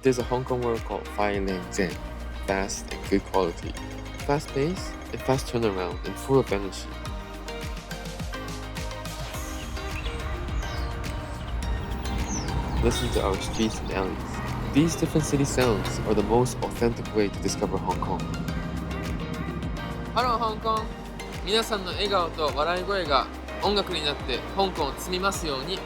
There's a Hong Kong word called Fai Lang Zen, fast and good quality. Fast pace and fast turnaround and full of energy. Listen to our streets and alleys. These different city sounds are the most authentic way to discover Hong Kong. ハロー香港。皆さんの笑顔と笑い声が音楽になって香港を包みますように。